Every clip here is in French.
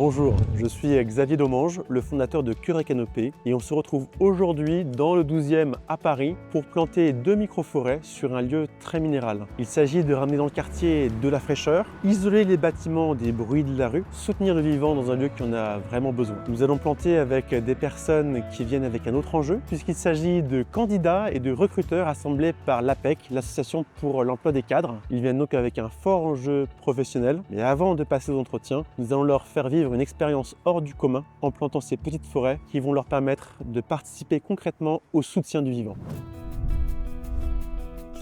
Bonjour, je suis Xavier Domange, le fondateur de Cœur et Canopée et on se retrouve aujourd'hui dans le 12e à Paris pour planter 2 microforêts sur un lieu très minéral. Il s'agit de ramener dans le quartier de la fraîcheur, isoler les bâtiments des bruits de la rue, soutenir le vivant dans un lieu qui en a vraiment besoin. Nous allons planter avec des personnes qui viennent avec un autre enjeu puisqu'il s'agit de candidats et de recruteurs assemblés par l'APEC, l'Association pour l'emploi des cadres. Ils viennent donc avec un fort enjeu professionnel, mais avant de passer aux entretiens, nous allons leur faire vivre une expérience hors du commun en plantant ces petites forêts qui vont leur permettre de participer concrètement au soutien du vivant.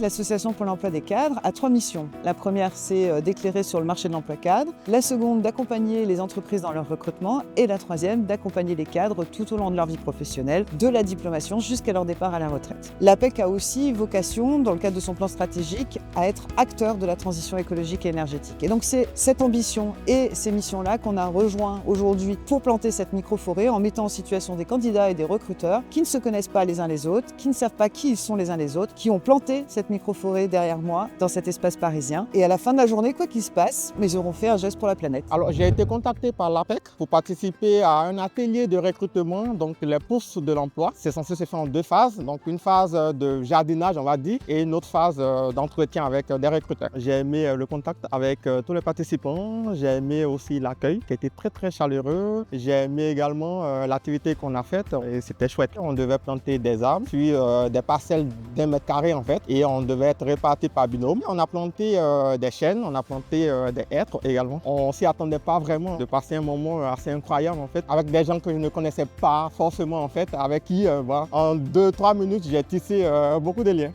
L'Association pour l'emploi des cadres a 3 missions. La première, c'est d'éclairer sur le marché de l'emploi cadre. La seconde, d'accompagner les entreprises dans leur recrutement. Et la troisième, d'accompagner les cadres tout au long de leur vie professionnelle, de la diplomation jusqu'à leur départ à la retraite. L'APEC a aussi vocation, dans le cadre de son plan stratégique, à être acteur de la transition écologique et énergétique. Et donc c'est cette ambition et ces missions-là qu'on a rejoint aujourd'hui pour planter cette microforêt en mettant en situation des candidats et des recruteurs qui ne se connaissent pas les uns les autres, qui ne savent pas qui ils sont les uns les autres, qui ont planté cette microforêt derrière moi dans cet espace parisien. Et à la fin de la journée, quoi qu'il se passe, ils auront fait un geste pour la planète. Alors j'ai été contacté par l'APEC pour participer à un atelier de recrutement, donc les pousses de l'emploi. C'est censé se faire en 2 phases, donc une phase de jardinage on va dire et une autre phase d'entretien avec des recruteurs. J'ai aimé le contact avec tous les participants, j'ai aimé aussi l'accueil qui était très chaleureux. J'ai aimé également l'activité qu'on a faite et c'était chouette. On devait planter des arbres, puis des parcelles d'1 mètre carré en fait et on devait être répartis par binôme. On a planté des chênes, on a planté des hêtres également. On s'y attendait pas vraiment de passer un moment assez incroyable en fait avec des gens que je ne connaissais pas forcément en fait, avec qui en 2-3 minutes j'ai tissé beaucoup de liens.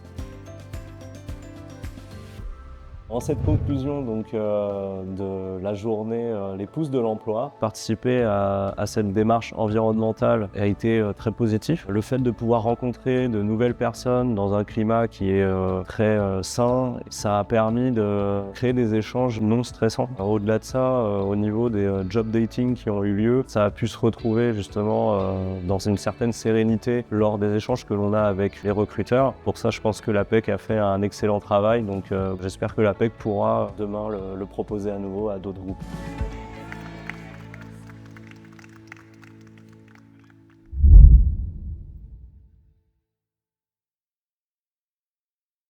En cette conclusion de la journée Les Pousses de l'emploi, participer à cette démarche environnementale a été très positif. Le fait de pouvoir rencontrer de nouvelles personnes dans un climat qui est très sain, ça a permis de créer des échanges non stressants. Au-delà de ça, au niveau des job dating qui ont eu lieu, ça a pu se retrouver justement dans une certaine sérénité lors des échanges que l'on a avec les recruteurs. Pour ça, je pense que l'APEC a fait un excellent travail, donc j'espère que l'APEC pourra demain le proposer à nouveau à d'autres groupes.